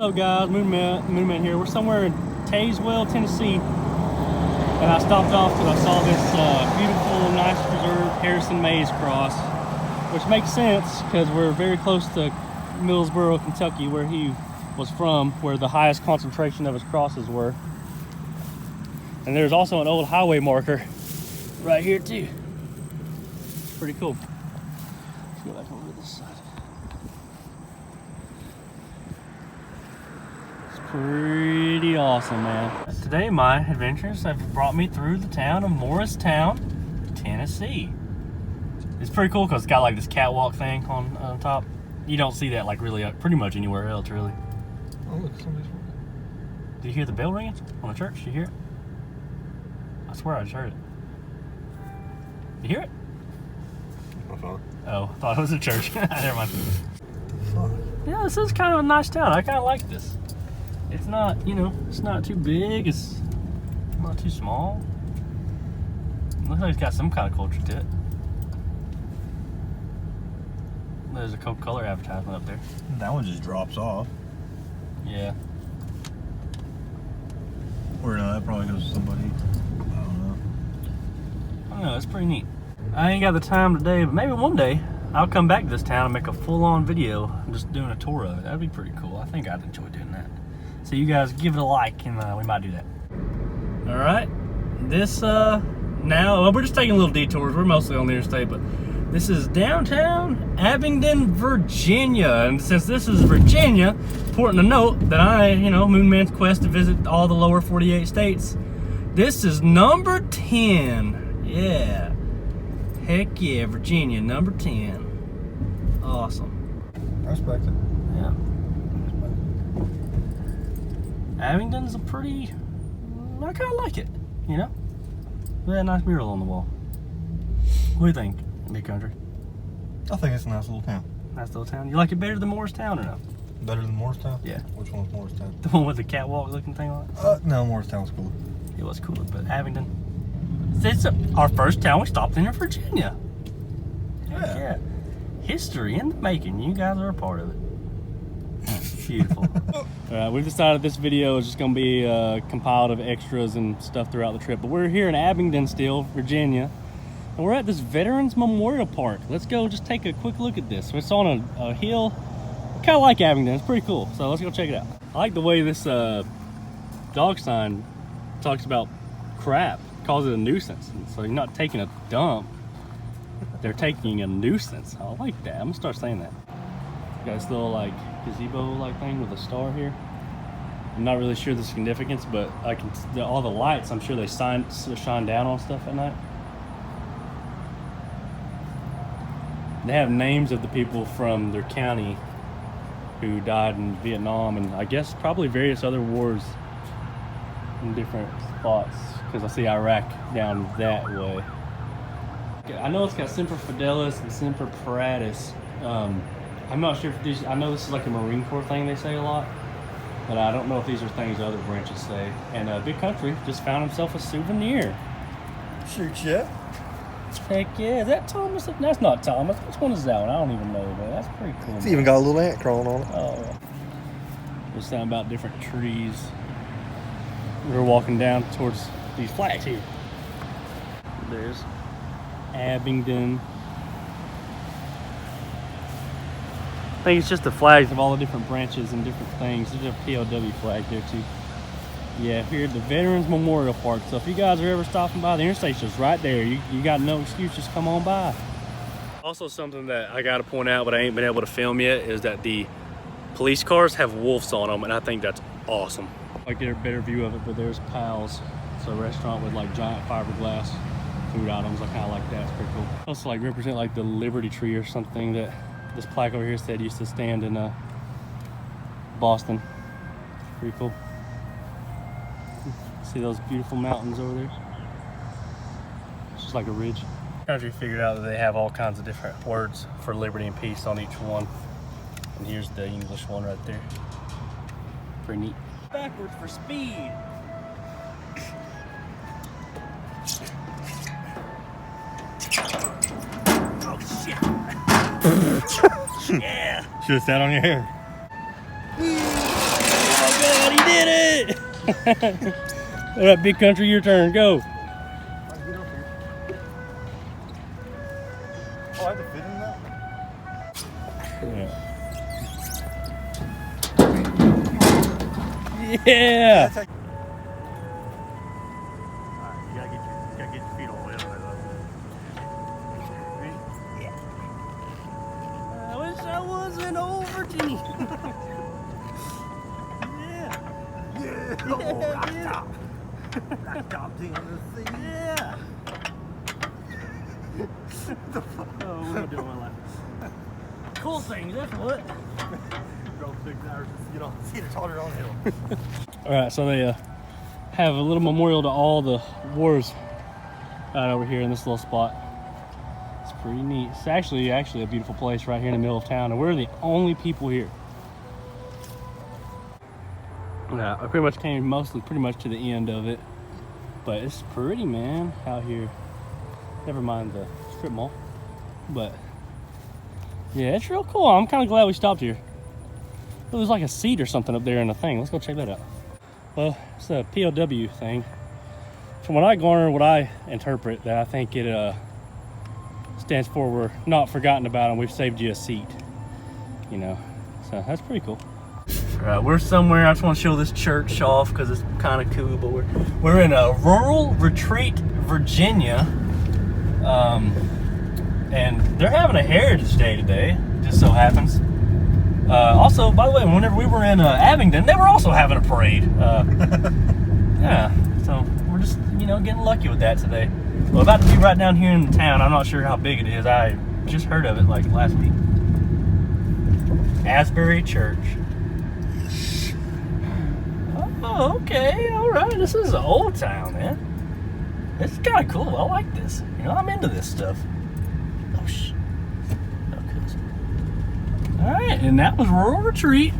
What's up guys, Moonman here. We're somewhere in Tazewell, Tennessee, and I stopped off because I saw this beautiful, nice preserved Harrison Mays cross, which makes sense because we're very close to Millsboro, Kentucky, where he was from, where the highest concentration of his crosses were. And there's also an old highway marker right here too. Pretty cool. Let's go back over to this side. Pretty awesome, man. Today my adventures have brought me through the town of Morristown, Tennessee. It's pretty cool because it's got like this catwalk thing on top. You don't see that like really pretty much anywhere else, really. Oh look, somebody's working. Did you hear the bell ringing on the church? Did you hear it? I swear I just heard it. You hear it? My phone. Oh, I thought it was a church. Never mind. Fuck. Yeah, this is kind of a nice town. I kind of like this. It's not, you know, it's not too big. It's not too small. Looks like it's got some kind of culture to it. There's a Coca-Cola advertisement up there. That one just drops off. Yeah. Or no, that probably goes to somebody. I don't know. I don't know, it's pretty neat. I ain't got the time today, but maybe one day I'll come back to this town and make a full-on video just doing a tour of it. That'd be pretty cool. I think I'd enjoy doing that. So you guys give it a like and we might do that. All right, this now, well, we're just taking little detours. We're mostly on the interstate, but this is downtown Abingdon, Virginia. And since this is Virginia, important to note that Moonman's quest to visit all the lower 48 states. This is number 10. Yeah. Heck yeah, Virginia, number 10. Awesome. I respect it. Yeah. Abingdon's a pretty, I kind of like it, you know? We had a nice mural on the wall. What do you think, Big Country? I think it's a nice little town. Nice little town. You like it better than Morristown or no? Better than Morristown? Yeah. Which one's Morristown? The one with the catwalk looking thing on it? No, Morristown's cool. It was cooler, but Abingdon. It's our first town we stopped in Virginia. Heck yeah. History in the making. You guys are a part of it. Beautiful. Alright, we've decided this video is just going to be compiled of extras and stuff throughout the trip. But we're here in Abingdon still, Virginia. And we're at this Veterans Memorial Park. Let's go just take a quick look at this. It's on a hill. I kind of like Abingdon. It's pretty cool. So let's go check it out. I like the way this dog sign talks about crap. Calls it a nuisance. And so you're not taking a dump. They're taking a nuisance. I like that. I'm going to start saying that. Got this little like gazebo like thing with a star here. I'm not really sure the significance, but I can all the lights, I'm sure they shine down on stuff at night. They have names of the people from their county who died in Vietnam and I guess probably various other wars in different spots, because I see Iraq down that way. I know it's got Semper Fidelis and Semper Paratus. I'm not sure if these, I know this is like a Marine Corps thing they say a lot, but I don't know if these are things other branches say. And Big Country just found himself a souvenir. Shoot, yeah. Heck yeah, is that Thomas? That's not Thomas. Which one is that one? I don't even know, but that's pretty cool. It's even got a little ant crawling on it. Oh. There's something about different trees. We're walking down towards these flags here. There's Abingdon. I think it's just the flags of all the different branches and different things. There's a POW flag there too. Yeah, here at the Veterans Memorial Park. So if you guys are ever stopping by, the interstate's just right there. You got no excuse, just come on by. Also something that I gotta point out but I ain't been able to film yet is that the police cars have wolves on them, and I think that's awesome. I get a better view of it, but there's Pal's. It's a restaurant with like giant fiberglass food items. I kind of like that. It's pretty cool. Also like represent like the Liberty Tree or something that this plaque over here said used to stand in Boston. Pretty cool. See those beautiful mountains over there? It's just like a ridge. Country figured out that they have all kinds of different words for liberty and peace on each one. And here's the English one right there. Pretty neat. Backwards for speed. Oh shit. Yeah. Should have sat on your hair. All right, big country, your turn. Go. Oh, I have to fit in that? Yeah. Yeah. That's you gotta get your feet all the way up there. I wish I was in old Virginia. Yeah. Oh, rock top. Rock top in the sea. Yeah. Oh, what am I doing with my life? Cool things, that's what. Drove 6 hours just to get on, see the charter on hill. All right, so they have a little memorial to all the wars right over here in this little spot. It's pretty neat. It's actually a beautiful place right here in the middle of town, and we're the only people here. Yeah, I pretty much came pretty much to the end of it, but it's pretty, man, out here. Never mind the strip mall, but yeah, it's real cool. I'm kind of glad we stopped here. It was like a seat or something up there in the thing. Let's go check that out. Well, it's a POW thing. From what I garner, what I interpret, that I think it stands for we're not forgotten about and we've saved you a seat. You know, so that's pretty cool. All right, we're somewhere. I just want to show this church off because it's kind of cool. But we're in a rural retreat, Virginia, and they're having a Heritage Day today. Just so happens. Also, by the way, whenever we were in Abingdon, they were also having a parade. Yeah, so we're just, you know, getting lucky with that today. We're about to be right down here in the town. I'm not sure how big it is. I just heard of it like last week. Asbury Church. Oh, okay, all right. This is an old town, man. This is kind of cool. I like this. You know, I'm into this stuff. Oh, shit. All right, and that was Rural Retreat,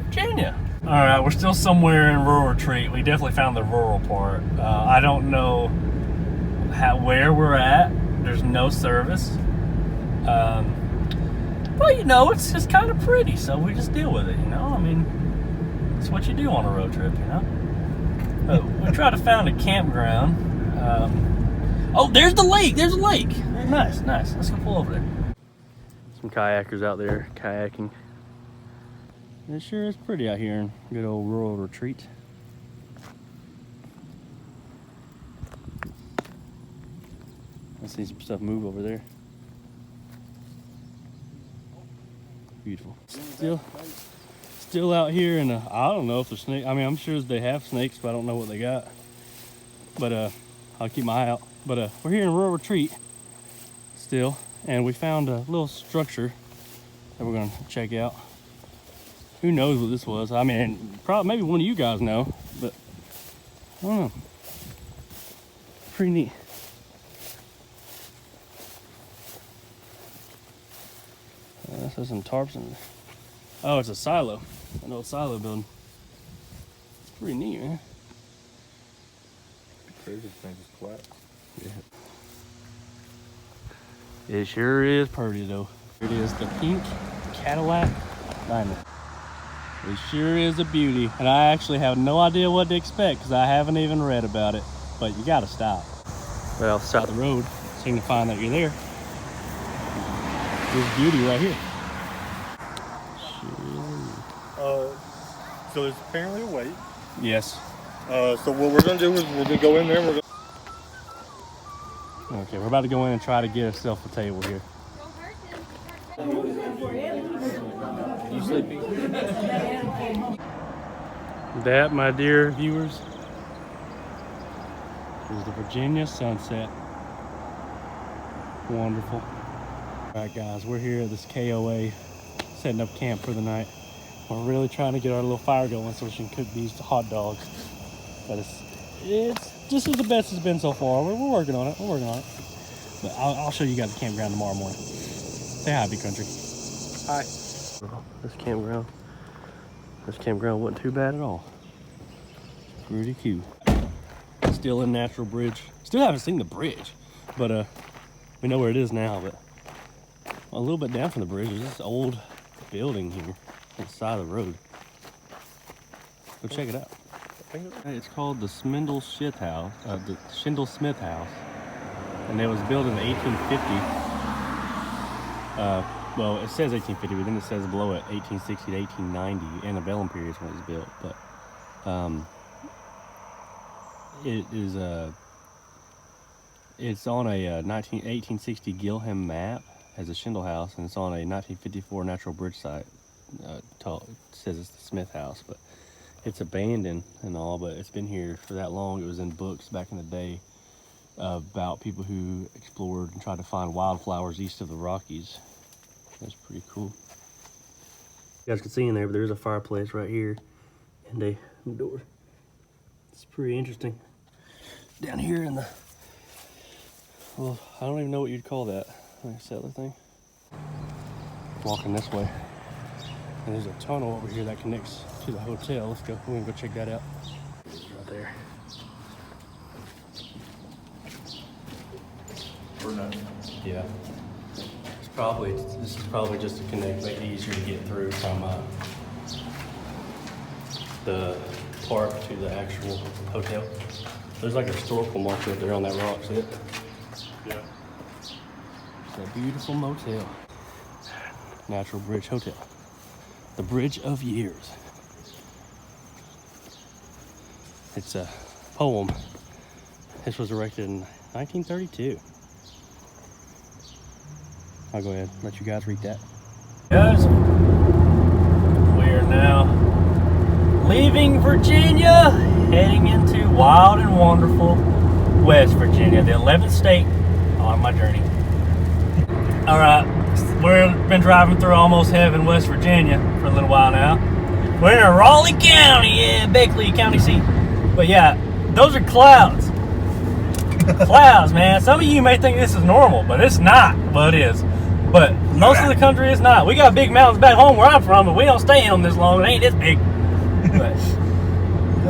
Virginia. All right, we're still somewhere in Rural Retreat. We definitely found the rural part. I don't know where we're at. There's no service. But, you know, it's just kind of pretty, so we just deal with it, you know? I mean, it's what you do on a road trip, you know? We tried to find a campground. Oh, there's the lake. There's a lake. Nice, nice. Let's go pull over there. Some kayakers out there kayaking. It sure is pretty out here in good old Rural Retreat. I see some stuff move over there. Beautiful. Still out here, and I don't know if there's snakes. I mean, I'm sure they have snakes, but I don't know what they got. But I'll keep my eye out. But we're here in Rural Retreat still. And we found a little structure that we're gonna check out. Who knows what this was? I mean, probably maybe one of you guys know, but I don't know. Pretty neat. There's some tarps in there. Oh, it's a silo. An old silo building. It's pretty neat, man. Crazy thing is flat. Yeah. It sure is pretty though. It is the pink Cadillac Diamond. It sure is a beauty. And I actually have no idea what to expect because I haven't even read about it. But you gotta stop. Well, stop the road so you can find that you're there. This beauty right here. Sure. So there's apparently a wait. Yes. So what we're gonna do is we're gonna go in there and we're gonna... Okay, we're about to go in and try to get ourselves a table here. You sleepy? That, my dear viewers, is the Virginia sunset. Wonderful. All right, guys, we're here at this KOA, setting up camp for the night. We're really trying to get our little fire going so we can cook these hot dogs. But it's this is the best it's been so far. We're working on it. But I'll show you guys the campground tomorrow morning. Say hi, big country. Hi. This campground wasn't too bad at all. Pretty cute. Still in Natural Bridge. Still haven't seen the bridge, but we know where it is now. But a little bit down from the bridge is this old building here on the side of the road. Go check it out. It's called the Smindle Smith House, the Schindel Smith House, and it was built in the 1850. Well, it says 1850, but then it says below it 1860 to 1890. Antebellum period is when it was built, but it is it's on a 1860 Gilham map as a Schindel house, and it's on a 1954 natural bridge site. It says it's the Smith House, but it's abandoned and all, but it's been here for that long. It was in books back in the day about people who explored and tried to find wildflowers east of the Rockies. That's pretty cool. You guys can see in there, but there's a fireplace right here and a door. It's pretty interesting. Down here in the, well, I don't even know what you'd call that, like a settler thing. Walking this way, and there's a tunnel over here that connects to the hotel. Let's go. We're gonna go check that out. Right there. Or not. Yeah. This is probably just to connect, make it easier to get through from the park to the actual hotel. There's like a historical marker up there on that rock, see it? Yeah. It's a beautiful motel. Natural Bridge Hotel. The Bridge of Years. It's a poem. This was erected in 1932. I'll go ahead and let you guys read that. Guys, we are now leaving Virginia, heading into wild and wonderful West Virginia, the 11th state on my journey. All right, we've been driving through almost heaven, West Virginia, for a little while now. We're in Raleigh County, yeah, Beckley County seat. But yeah, those are clouds. Clouds, man. Some of you may think this is normal, but it's not. Well, it is. But most of the country is not. We got big mountains back home where I'm from, but we don't stay in them this long. It ain't this big. But,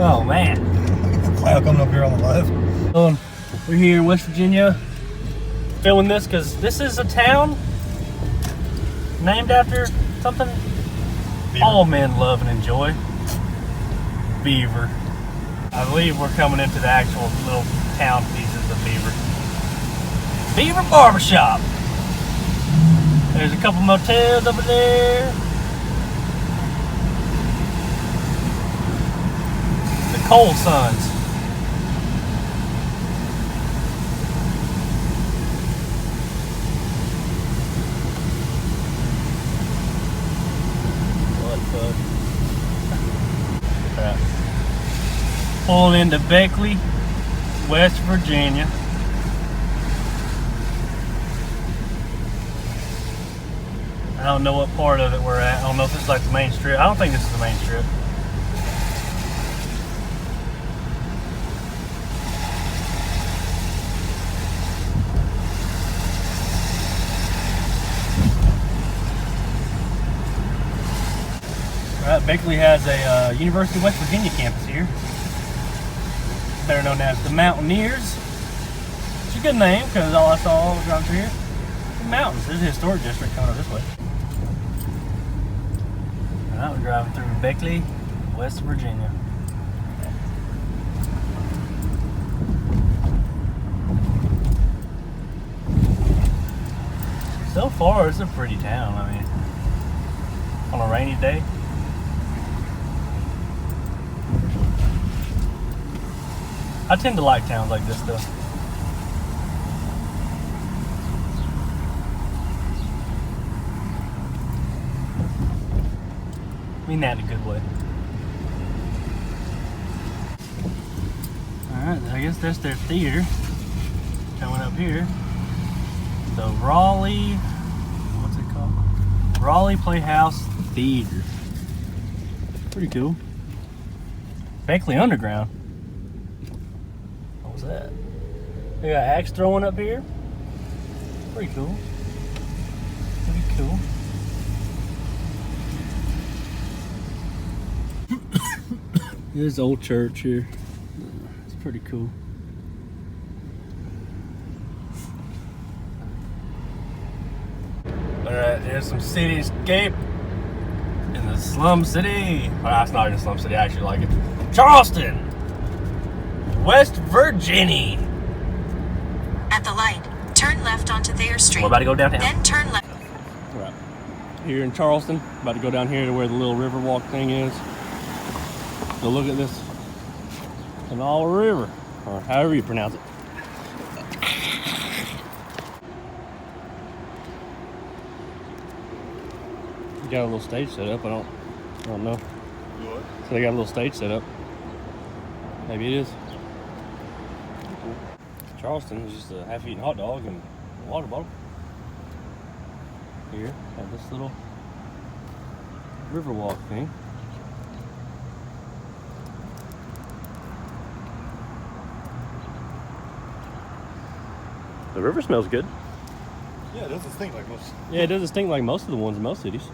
oh, man. Cloud coming up here on the left. We're here in West Virginia filming this because this is a town named after something Beaver. all men love and enjoy. Beaver. I believe we're coming into the actual little town pieces of Beaver. Beaver Barbershop. There's a couple motels over there. The Cold Suns. What fuck? Right. Pulling into Beckley, West Virginia. I don't know what part of it we're at. I don't know if this is like the main strip. I don't think this is the main strip. All right, Beckley has a University of West Virginia campus here. Better known as the Mountaineers. It's a good name because all I saw was driving through here. The mountains. There's a historic district coming up this way. Alright, we're driving through Beckley, West Virginia. So far, it's a pretty town. I mean, on a rainy day. I tend to like towns like this, though. I mean that in a good way. Alright, I guess that's their theater. Coming up here. The Raleigh, what's it called? Raleigh Playhouse Theater. Pretty cool. Beckley Underground. What was that? They got axe throwing up here. Pretty cool. Pretty cool. This old church here. It's pretty cool. Alright, there's some cityscape in the to Slum City. Well, it's not even Slum City. I actually like it. Charleston, West Virginia. At the light, turn left onto Thayer Street. We're about to go downtown. Then turn left. Right. Here in Charleston. About to go down here to where the little river walk thing is. Go look at this Canal River, or however you pronounce it. Got a little stage set up. I don't know. What? So they got a little stage set up. Maybe it is. Charleston is just a half-eaten hot dog and a water bottle. Here, have this little river walk thing. The river smells good. Yeah, it doesn't stink like most. Yeah, it doesn't stink like most of the ones in most cities.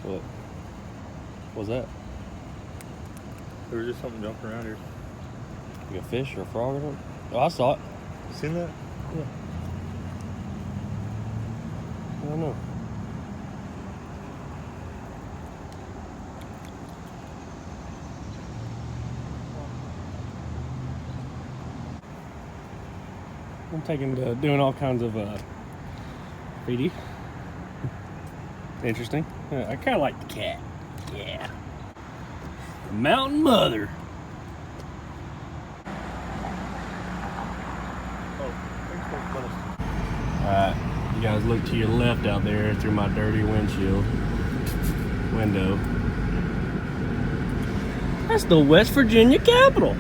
What? What's that? There was just something jumping around here. Like a fish or a frog or something? Oh, I saw it. You seen that? Yeah. I don't know. I'm taking to doing all kinds of graffiti. Interesting. I kind of like the cat. Yeah. Mountain Mother. Alright, you guys look to your left out there through my dirty windshield window. That's the West Virginia Capitol.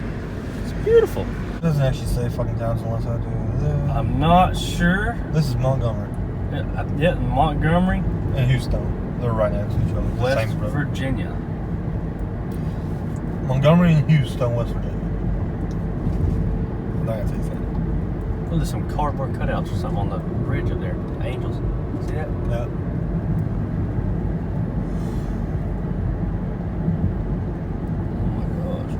It's beautiful. It doesn't actually say fucking towns on one side, do it? I'm not sure. This is Montgomery Yeah, Montgomery, and Houston. They're right next to each other. The West same road. Virginia. Montgomery and Houston, West Virginia. I'm not gonna say that. Oh, there's some cardboard cutouts or something on the bridge up there. Angels. See that? Yeah. Oh my gosh.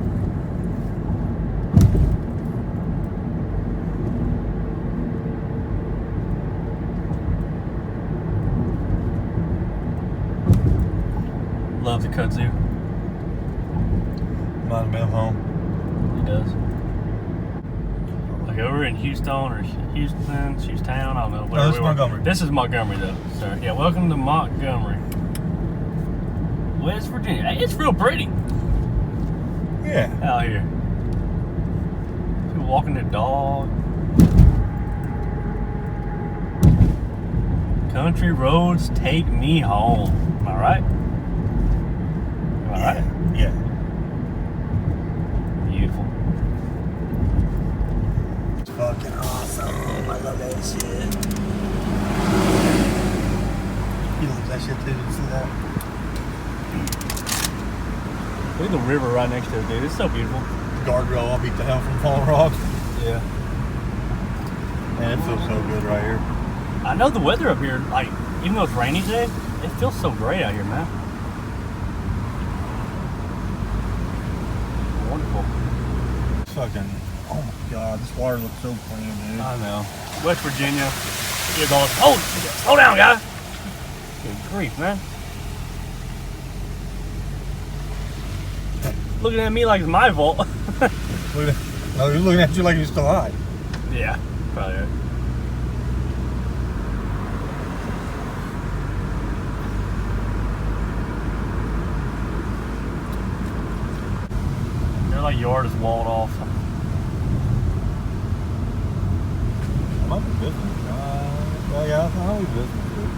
Love the kudzu. Reminds me of home. It does. Like over in Houston or Houston, Houston, I don't know. No, whatever this is we were. Montgomery. This is Montgomery though, sir. Yeah, welcome to Montgomery, West Virginia. Hey, it's real pretty Yeah. out here. People walking their dog. Country roads take me home. Am I right? Am I right? Yeah. Beautiful. It's fucking awesome. I love that shit. You love that shit too. Did you see that? Look at the river right next to it, dude. It's so beautiful. Guardrail, I'll beat the hell from falling rocks. Yeah. Man, it feels so good right here. I know the weather up here, like, even though it's rainy today, it feels so great out here, man. Wonderful. Fucking, oh my god, this water looks so clean, dude. I know. West Virginia. You're going, oh, slow down, guy. Good grief, man. Looking at me like it's my fault. Look at, no, he's looking at you like you're still high. Yeah, probably right. Their like yard is walled off. Might be business. Well, yeah, I know we business, dude.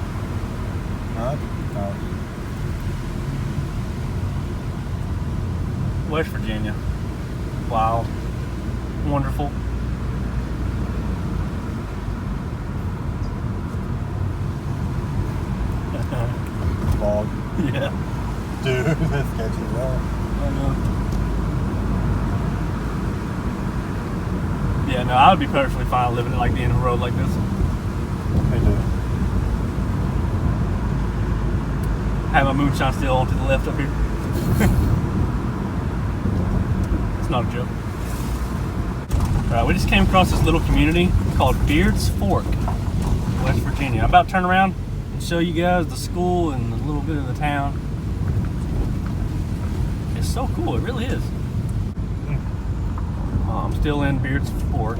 No. West Virginia. Wow. Wonderful. Fog. Yeah. Dude, that's sketchy as hell. I know. Yeah, no, I would be perfectly fine living at like the end of a road like this. Me too. Have my moonshine still on to the left up here. It's not a joke. Alright, we just came across this little community called Beards Fork. West Virginia. I'm about to turn around and show you guys the school and a little bit of the town. It's so cool, it really is. I'm still in Beard's Fork.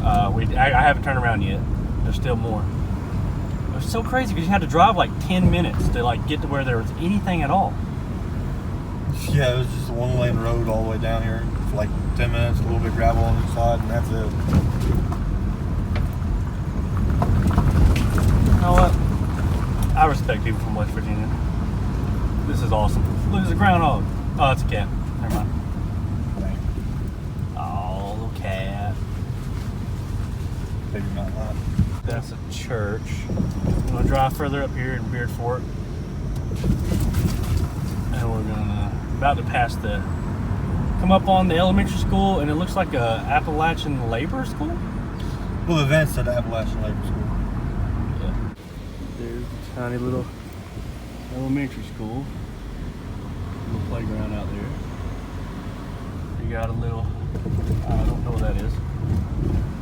I haven't turned around yet. There's still more. It was so crazy because you had to drive like 10 minutes to like get to where there was anything at all. Yeah, it was just a one-lane road all the way down here for like 10 minutes, a little bit of gravel on each side, and that's it. You know what? I respect people from West Virginia. This is awesome. Look, there's a groundhog. Oh, it's a cat. Never mind. Oh, little cat. Maybe not that. That's a church. I'm gonna drive further up here in Beard Fork, and we're about to pass come up on the elementary school, and it looks like a Appalachian labor school. Well, the events at the Appalachian Labor School. Yeah. There's a tiny little elementary school. Little playground out there. You got a little, I don't know what that is.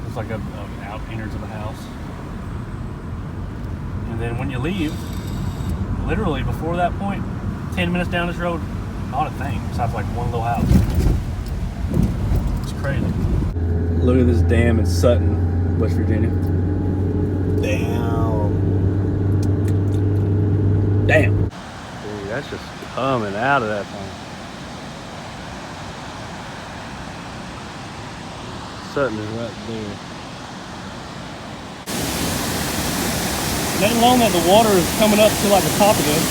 It's like a out innards of a house. And then when you leave, literally before that point, 10 minutes down this road, not a thing, besides like one little house. It's crazy. Look at this dam in Sutton, West Virginia. Damn. Damn. Dude, that's just coming out of that thing. Sutton is right there. Let alone that the water is coming up to like the top of this.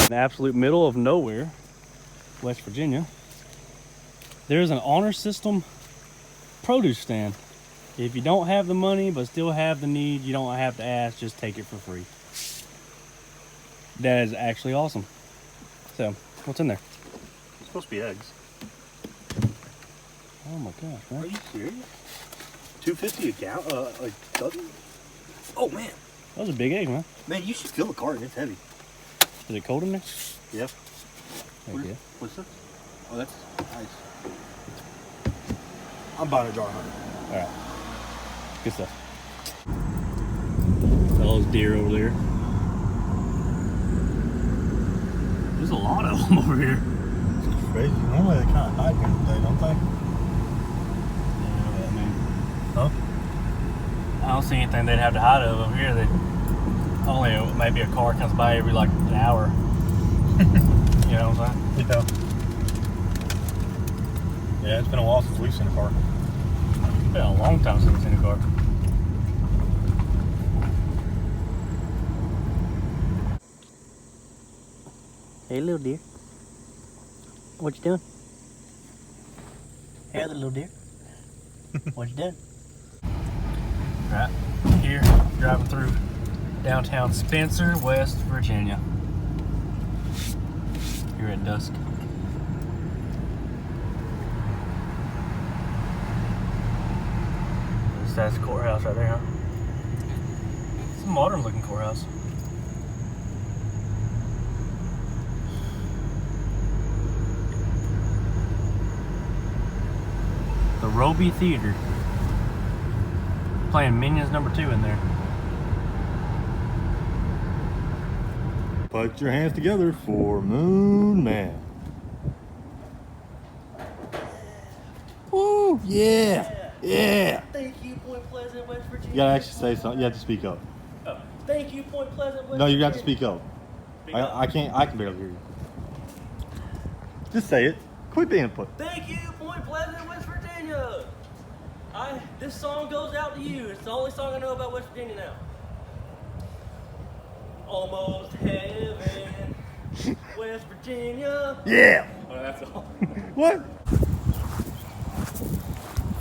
In the absolute middle of nowhere, West Virginia, there's an honor system produce stand. If you don't have the money but still have the need, you don't have to ask, just take it for free. That is actually awesome. So, what's in there? It's supposed to be eggs. Oh my gosh, man. Are you serious? $2.50 a gallon? Like dozen? Oh man. That was a big egg, man. Man, you should fill the carton. It's heavy. Is it cold in there? Yep. Heck yeah. What's this? Oh, that's nice. I'm buying a jar, honey. Alright. Good stuff. All those deer over there. There's a lot of them over here. It's crazy. Normally they kind of hide here today, don't they? Yeah, I mean, Huh? I don't see anything they'd have to hide of over here. They only maybe a car comes by every like an hour. You know what I'm saying? Yeah. Yeah, it's been a while since we've seen a car. It's been a long time since we've seen a car. Hey, little deer. What you doing? Hey, the little deer. What you doing? Right here, driving through downtown Spencer, West Virginia. Here at dusk. That's the courthouse right there, huh? It's a modern looking courthouse. The Roby Theater. Playing Minions #2 in there. Put your hands together for Moon Man. Woo! Yeah! Yeah! Thank you, Point Pleasant, West Virginia. You gotta actually say something. You have to speak up. Oh, thank you, Point Pleasant, West No, you Virginia. have to speak up. Speak up. I can't. I can barely hear you. Just say it. Quit being put. Thank you, Point Pleasant, West Virginia. This song goes out to you. It's the only song I know about West Virginia now. Almost heaven, West Virginia. Yeah. Oh, that's all. What?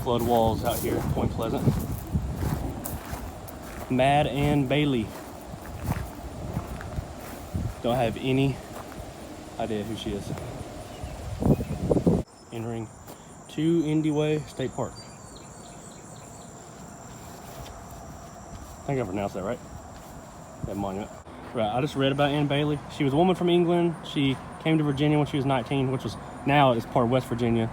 Flood walls out here, Point Pleasant. Mad Ann Bailey. Don't have any idea who she is. Entering to Indy Way State Park. I think I pronounced that right. That monument. Right, I just read about Anne Bailey. She was a woman from England. She came to Virginia when she was 19, which was now it's part of West Virginia.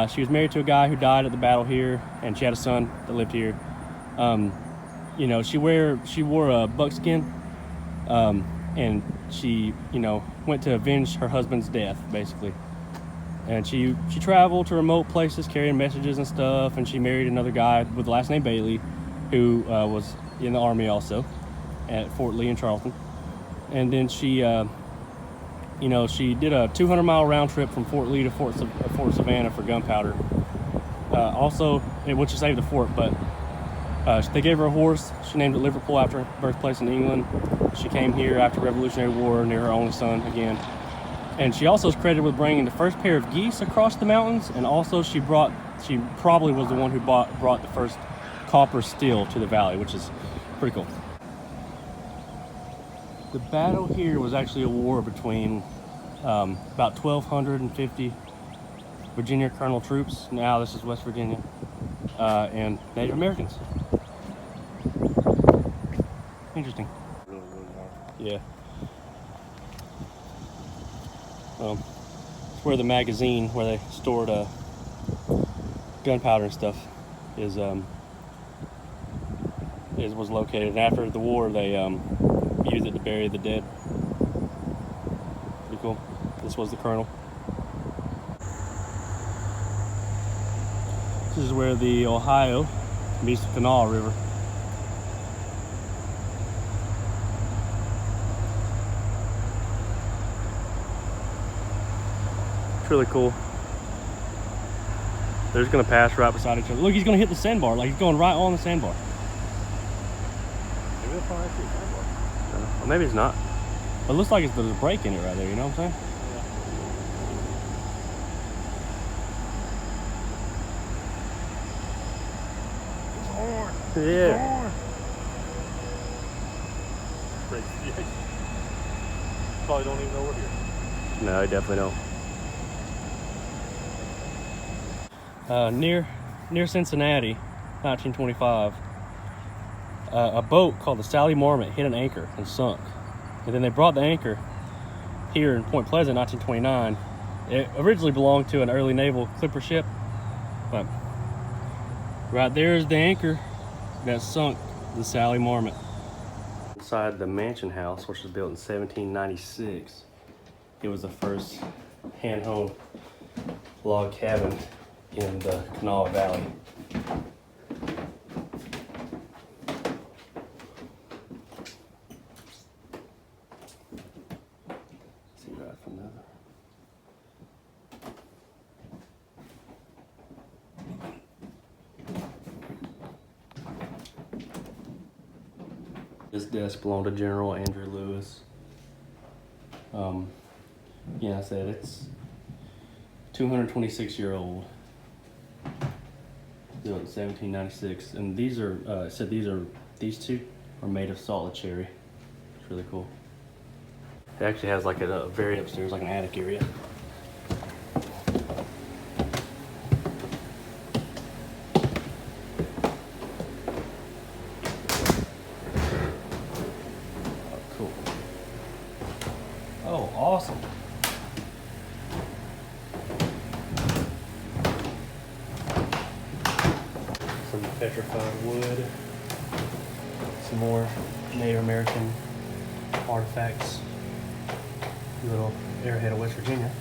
She was married to a guy who died at the battle here, and she had a son that lived here. You know, she wore a buckskin, and she, you know, went to avenge her husband's death, basically. And she traveled to remote places carrying messages and stuff, and she married another guy with the last name Bailey, who was in the army also at Fort Lee in Charleston. And then she, you know, she did a 200-mile round trip from Fort Lee to Fort Savannah for gunpowder. Also, which she saved the fort, but they gave her a horse. She named it Liverpool after her birthplace in England. She came here after the Revolutionary War near her only son again. And she also is credited with bringing the first pair of geese across the mountains, and also she probably was the one who brought the first copper steel to the valley, which is pretty cool. The battle here was actually a war between about 1,250 Virginia Colonial troops, now this is West Virginia, and Native Americans. Interesting. Really, really warm. Yeah. It's where the magazine where they stored gunpowder and stuff was located. And after the war, they used it to bury the dead. Pretty cool. This was the colonel. This is where the Ohio meets the Kanawha River. It's really cool. They're just gonna pass right beside each other. Look, he's gonna hit the sandbar. Like he's going right on the sandbar. Maybe that's not actually a sandbar. Well, maybe it's not. But it looks like there's a break in it right there. You know what I'm saying? Yeah. Probably don't even know we're here. No, I definitely don't. Near Cincinnati, 1925, a boat called the Sally Marmot hit an anchor and sunk. And then they brought the anchor here in Point Pleasant, 1929. It originally belonged to an early naval clipper ship, but right there is the anchor that sunk the Sally Marmot. Inside the mansion house, which was built in 1796, it was the first hand-honed log cabin in the Kanawha Valley. See right from there. This desk belonged to General Andrew Lewis. Yeah, I said it's 226-year-old. Built in 1796, and these are these two are made of solid cherry. It's really cool. It actually has like a very upstairs, like an attic area. Oh, awesome. Some petrified wood. Some more Native American artifacts. Little airhead of West Virginia.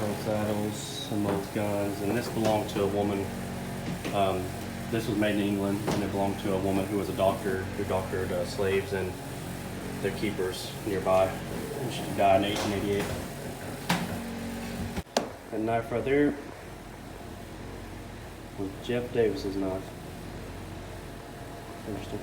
Old saddles, some old guns, and this belonged to a woman. This was made in England, and it belonged to a woman who was a doctor who doctored slaves and their keepers nearby. And she died in 1888. That knife right there was Jeff Davis's knife. Interesting.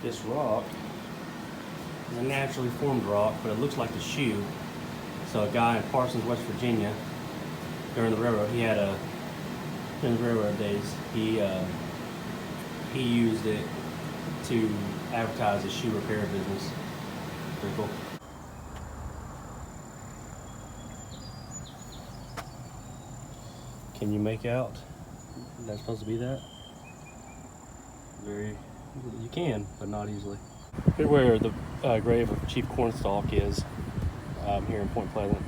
This rock is a naturally formed rock, but it looks like a shoe. So a guy in Parsons, West Virginia, during the railroad, during the railroad days, he used it to advertise his shoe repair business. Pretty cool. Can you make out that's supposed to be that? You can, but not easily. Here's where the grave of Chief Cornstalk is, here in Point Pleasant.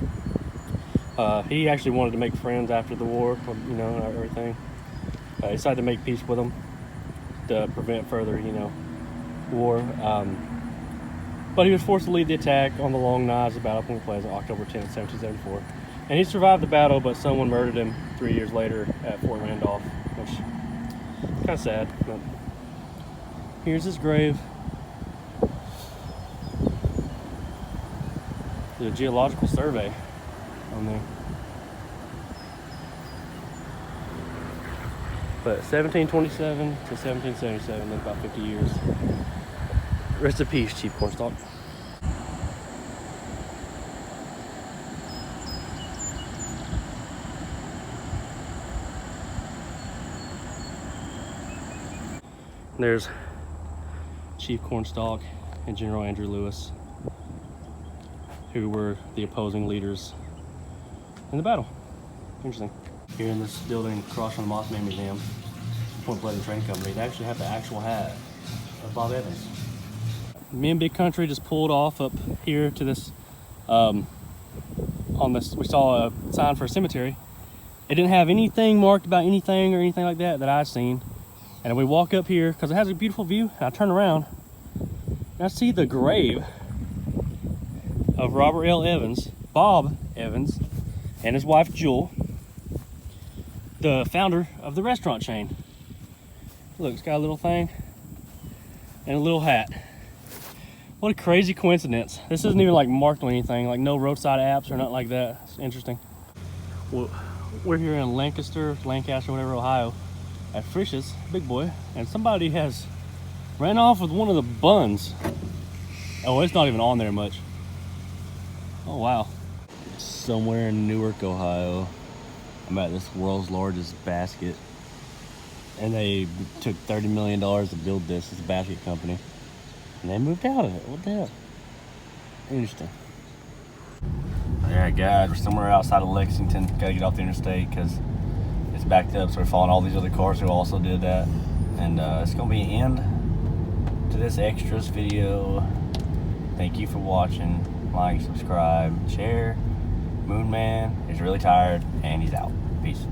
He actually wanted to make friends after the war, you know, and everything. He decided to make peace with them to prevent further, you know, war. But he was forced to lead the attack on the Long Knives Battle of Point Pleasant, October 10th, 1774. And he survived the battle, but someone murdered him 3 years later at Fort Randolph, which is kind of sad. But here's his grave. The Geological Survey on there. But 1727 to 1777, that's about 50 years. Rest in peace, Chief Cornstalk. There's Chief Cornstalk and General Andrew Lewis, who were the opposing leaders in the battle. Interesting. Here in this building across from the Mothman Museum, Point Pleasant Train Company, they actually have the actual hat of Bob Evans. Me and Big Country just pulled off up here to this, on this, we saw a sign for a cemetery. It didn't have anything marked about anything or anything like that I've seen. And we walk up here because it has a beautiful view, and I turn around and I see the grave of Robert L. Evans, Bob Evans, and his wife Jewel, the founder of the restaurant chain. Look, it's got a little thing and a little hat. What a crazy coincidence. This isn't even like marked on anything, like no roadside apps or nothing like that. It's interesting. Well, we're here in Lancaster, whatever, Ohio, at Frisch's, Big Boy, and somebody has ran off with one of the buns. Oh, it's not even on there much. Oh, wow. Somewhere in Newark, Ohio, I'm at this world's largest basket, and they took $30 million to build this basket company, and they moved out of it. What the hell? Interesting. Yeah, guys, we're somewhere outside of Lexington. Gotta get off the interstate because it's backed up, so we're following all these other cars who also did that. And it's gonna be an end to this extras video. Thank you for watching. Like, subscribe, share. Moon Man is really tired and he's out. Peace.